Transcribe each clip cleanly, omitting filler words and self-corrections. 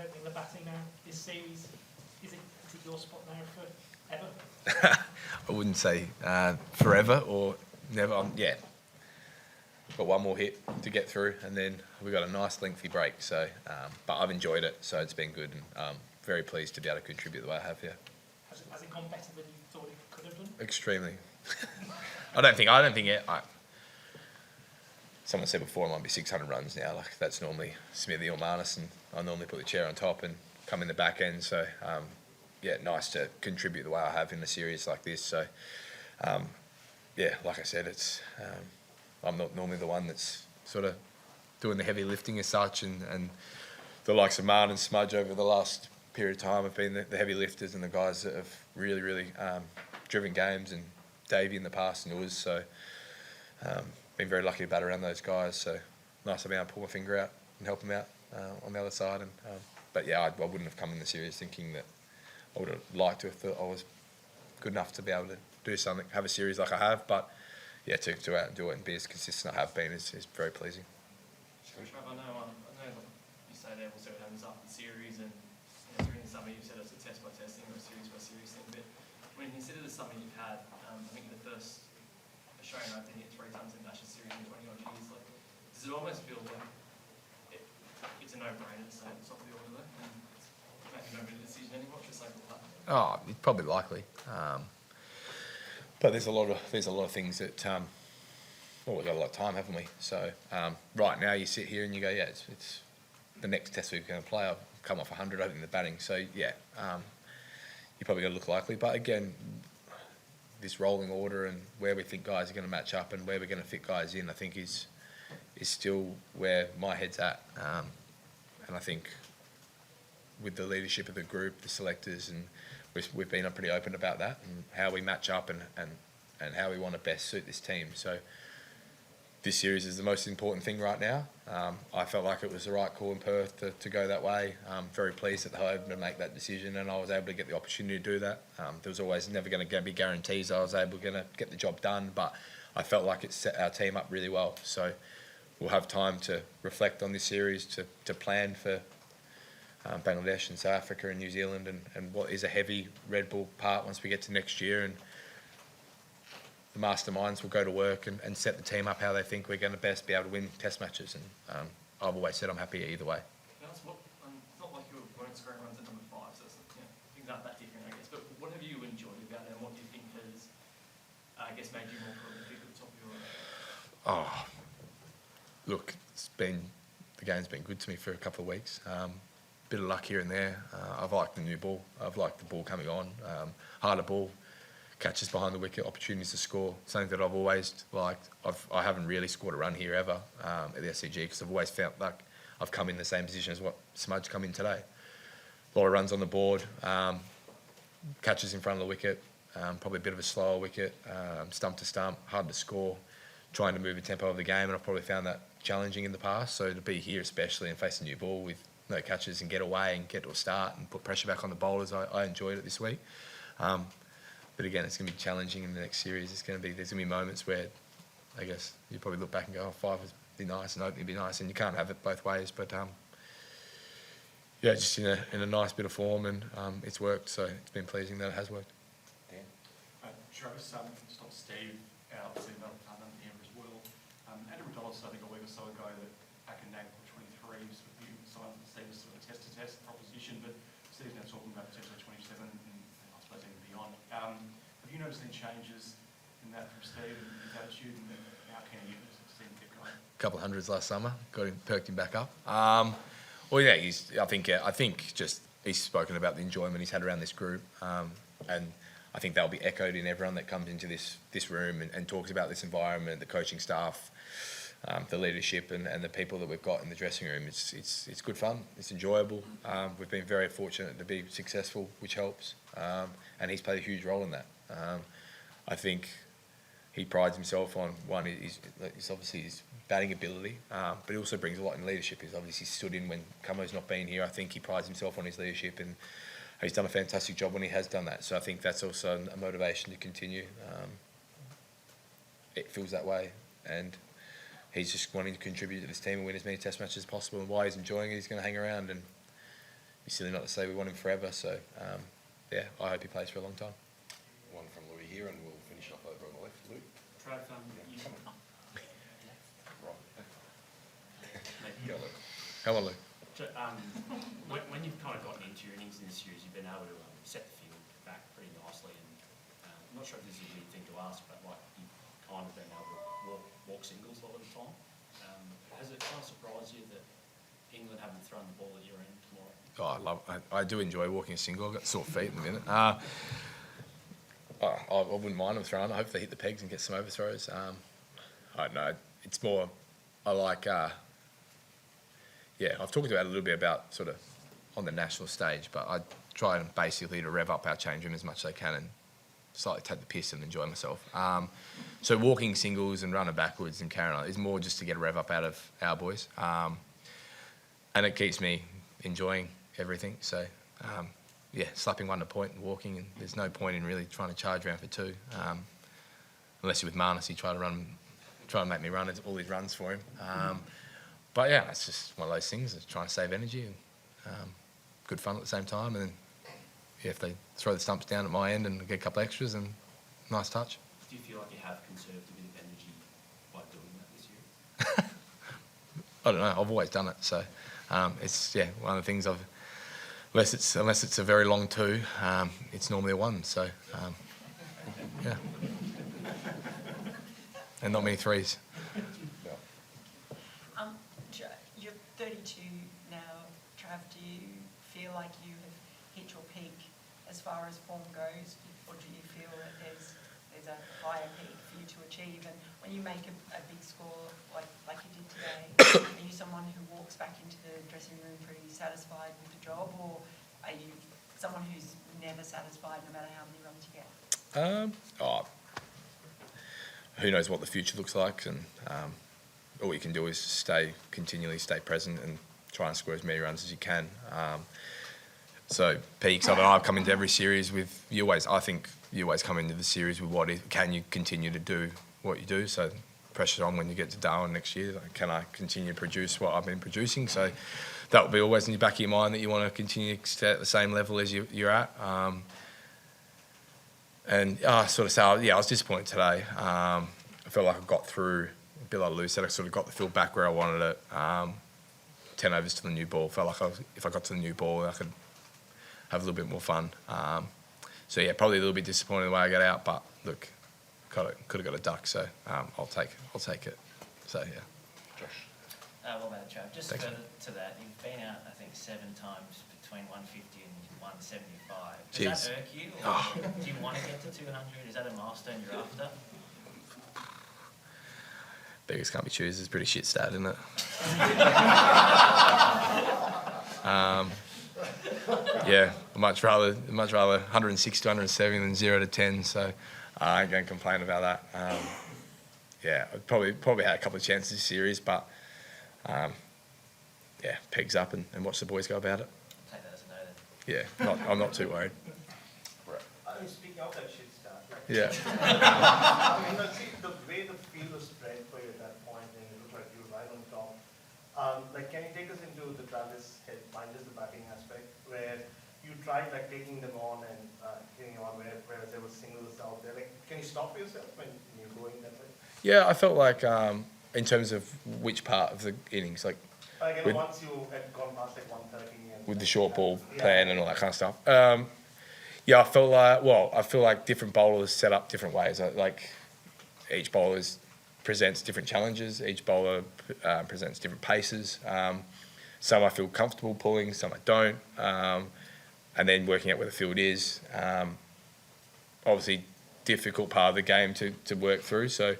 in the batting now this series. Is it your spot now forever? I wouldn't say forever or never. Yeah, got one more hit to get through, and then we got a nice lengthy break. So, but I've enjoyed it, so it's been good, and very pleased to be able to contribute the way I have here. Has it gone better than you thought it could have done? Extremely. I don't think it. Someone said before it might be 600 runs now. Like that's normally Smithy or Marnus, and I normally put the chair on top and come in the back end. So yeah, nice to contribute the way I have in a series like this. So yeah, like I said, it's I'm not normally the one that's sort of doing the heavy lifting as such, and the likes of Marn and Smudge over the last period of time have been the heavy lifters and the guys that have really driven games, and Davey in the past and Uz. So been very lucky to bat around those guys. So nice to be able to pull my finger out and help them out on the other side. And but yeah, I wouldn't have come in the series thinking that I would have liked to have thought I was good enough to be able to do something, have a series like I have. But yeah, to go out and do it and be as consistent I have been is very pleasing. I know you say there we'll see what happens after the series, and during the summer you said it's a test by testing or a series by series thing. But when you consider the summer you've had, I think the first Australian Open hit 3 times in Ashes series in 20 odd years. Like, does it almost feel like it's a no-brainer to say at the top of the order though, and maybe no bit of decision anymore, just like that? Oh, it's probably likely. But there's a lot of things that well, we've got a lot of time, haven't we? So right now you sit here and you go, yeah, it's the next test we're going to play. I've come off 100 opening the batting, so yeah, you probably got to look likely. But again, this rolling order and where we think guys are going to match up and where we're going to fit guys in, I think is still where my head's at. And I think with the leadership of the group, the selectors, and we've been pretty open about that and how we match up and how we want to best suit this team. So this series is the most important thing right now. I felt like it was the right call in Perth to go that way. I'm very pleased at home to make that decision, and I was able to get the opportunity to do that. There was always never going to be guarantees I was able to get the job done, but I felt like it set our team up really well. So we'll have time to reflect on this series, to plan for Bangladesh and South Africa and New Zealand, and what is a heavy Red Bull part once we get to next year. And the masterminds will go to work and set the team up how they think we're going to best be able to win test matches. And I've always said I'm happy either way. It's not like you weren't scoring runs at number 5, so it's, things aren't that different, I guess. But what have you enjoyed about it, and what do you think has, I guess, made you more prolific at the top of your order? Oh, look, the game's been good to me for a couple of weeks. Bit of luck here and there. I've liked the new ball. I've liked the ball coming on. Harder ball, catches behind the wicket, opportunities to score. Something that I've always liked. I haven't really scored a run here ever at the SCG because I've always felt like I've come in the same position as what Smudge come in today. A lot of runs on the board, catches in front of the wicket, probably a bit of a slower wicket, stump to stump, hard to score, trying to move the tempo of the game, and I've probably found that challenging in the past. So to be here especially and face a new ball with no catches and get away and get to a start and put pressure back on the bowlers, I enjoyed it this week. But again, it's going to be challenging in the next series. There's going to be moments where I guess you probably look back and go, oh, 5 would be nice and opening would be nice, and you can't have it both ways. But yeah, just in a nice bit of form, and it's worked, so it's been pleasing that it has worked. Dan? Travis, it's not Steve, our another partner here as well. Andrew McDonald said, I think a week or so ago, that back in April 23, you signed Steve as sort of a test-to-test proposition, but Steve's now talking about potentially 27 and I suppose even beyond. Have you noticed any changes in that from Steve and his attitude, and how can you see him keep going? A couple of hundreds last summer, perked him back up. Well, yeah, I think just he's spoken about the enjoyment he's had around this group, and I think that'll be echoed in everyone that comes into this room and talks about this environment, the coaching staff, the leadership, and the people that we've got in the dressing room. It's good fun. It's enjoyable. We've been very fortunate to be successful, which helps, and he's played a huge role in that. I think he prides himself on he's obviously his batting ability, but he also brings a lot in leadership. He's obviously stood in when Camo's not been here. I think he prides himself on his leadership, and he's done a fantastic job when he has done that. So I think that's also a motivation to continue. It feels that way, and he's just wanting to contribute to this team and win as many test matches as possible. And why he's enjoying it, he's going to hang around, and be silly not to say we want him forever. So, yeah, I hope he plays for a long time. One from Louis here, and we'll finish off over on the left. Louis? Trav, Go, Luke. Come on, Lou. When you've kind of gotten into your innings in this series, you've been able to set the field back pretty nicely. And I'm not sure if this is a weird thing to ask, but like you've kind of been able to walk singles a lot of the time. Has it kind of surprised you that England haven't thrown the ball at your end tomorrow? I do enjoy walking a single. I've got sore feet in a minute. I wouldn't mind them throwing. I hope they hit the pegs and get some overthrows. I don't know. It's more, I like, I've talked about it a little bit about sort of on the national stage, but I try and basically to rev up our change room as much as I can and slightly take the piss and enjoy myself. So walking singles and running backwards and carrying on is more just to get a rev up out of our boys. And it keeps me enjoying everything. So, slapping one to point and walking, and there's no point in really trying to charge around for two. Unless you're with Marnus, he try to make me run all these runs for him. But yeah, it's just one of those things. It's trying to save energy and good fun at the same time. And then, if they throw the stumps down at my end and get a couple extras, and nice touch. Do you feel like you have conserved a bit of energy by doing that this year? I don't know. I've always done it, so it's one of the things I've. Unless it's a very long two, it's normally a one. So yeah, and not many threes. You're 32 now, Trav. Do you feel like you have hit your peak as far as form goes, or do you feel that there's a higher peak for you to achieve? And when you make a big score like you did today, are you someone who walks back into the dressing room pretty satisfied with the job, or are you someone who's never satisfied no matter how many runs you get? Who knows what the future looks like, and all you can do is continually stay present and try and score as many runs as you can. So peaks, I've come into every series with I think you always come into the series with can you continue to do what you do? So pressure on when you get to Darwin next year. Like, can I continue to produce what I've been producing? So that will be always in the back of your mind that you want to continue to stay at the same level as you're at. I was disappointed today. I felt like I got through, a bit like Lou said, I sort of got the field back where I wanted it. 10 overs to the new ball. Felt like if I got to the new ball, I could have a little bit more fun. Probably a little bit disappointed the way I got out, but look, could have got a duck, so I'll take it. So yeah. Josh? Well, about Trav, just Thanks. further to that, you've been out, I think, 7 times between 150 and 175. Does Jeez. that irk you, or do you want to get to 200? Is that a milestone you're after? Beggars can't be choosers. Pretty shit stat, isn't it? I'd much rather 160 to 170 than 0 to 10. So I ain't going to complain about that. I'd probably had a couple of chances this series, but pegs up and watch the boys go about it. Take that as a no then. I'm not too worried. I mean, speaking of that shit start, Yeah. I mean, see, the way the field was spread for you at that point, and it looked like you were right on top. Can you take us into the Travis head, just the batting aspect, where you tried taking them on and hitting on whereas there was singles out there? Can you stop yourself when you're going that way? Yeah, I felt like in terms of which part of the innings, Once you had gone past 130 and with the short ball plan and all that kind of stuff. I feel like different bowlers set up different ways. Like each bowler presents different challenges. Each bowler presents different paces. Some I feel comfortable pulling, some I don't. And then working out where the field is. Obviously, difficult part of the game to work through. So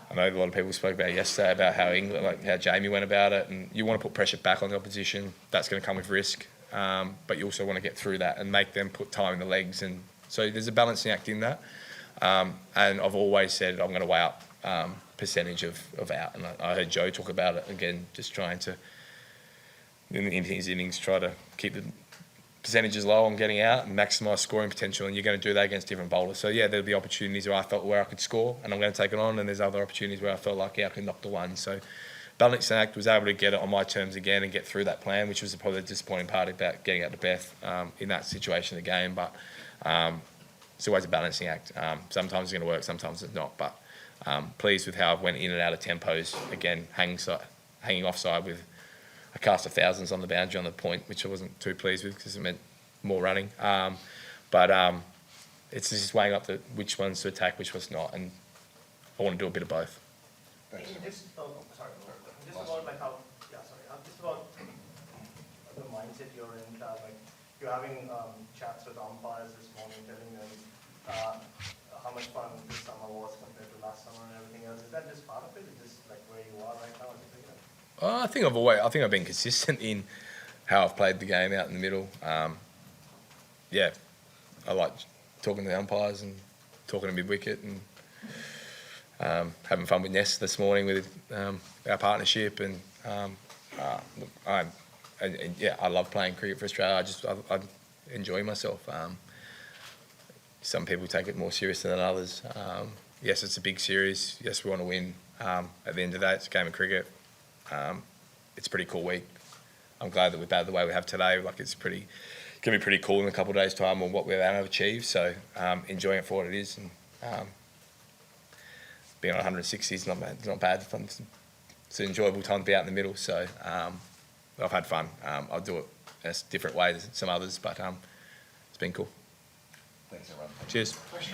I know a lot of people spoke about it yesterday about how Jamie went about it, and you want to put pressure back on the opposition. That's going to come with risk, but you also want to get through that and make them put time in the legs, and so there's a balancing act in that. And I've always said I'm going to weigh up percentage of out, and I heard Joe talk about it again, just trying to in his innings try to keep the percentages low on getting out and maximise scoring potential, and you're going to do that against different bowlers. So there'll be opportunities where I felt where I could score and I'm going to take it on, and there's other opportunities where I felt like I can knock the one. So balancing act, was able to get it on my terms again and get through that plan, which was probably the disappointing part about getting out to Beth in that situation of the game. But it's always a balancing act. Sometimes it's going to work, sometimes it's not. But pleased with how I went in and out of tempos. Again, hanging offside with a cast of thousands on the boundary on the point, which I wasn't too pleased with because it meant more running. But it's just weighing up which ones to attack, which ones not, and I want to do a bit of both. Thanks. Just about like how, just about the mindset you're in, like you're having chats with umpires this morning, telling them how much fun this summer was compared to last summer and everything else. Is that just part of it? Is this like where you are right now as a cricketer? I think I've been consistent in how I've played the game out in the middle. Yeah, I like talking to the umpires and talking to mid-wicket and having fun with Ness this morning with our partnership. And yeah, I love playing cricket for Australia. I enjoy myself. Some people take it more seriously than others. Yes, it's a big series. Yes, we want to win. At the end of the day, it's a game of cricket. It's a pretty cool week. I'm glad that we've had the way we have today. Like, it's going to be pretty cool in a couple of days' time on what we're able to achieve. So enjoying it for what it is, and being on 160 is not bad. It's an enjoyable time to be out in the middle. So I've had fun. I'll do it in a different way than some others, but it's been cool. Thanks, everyone. Cheers.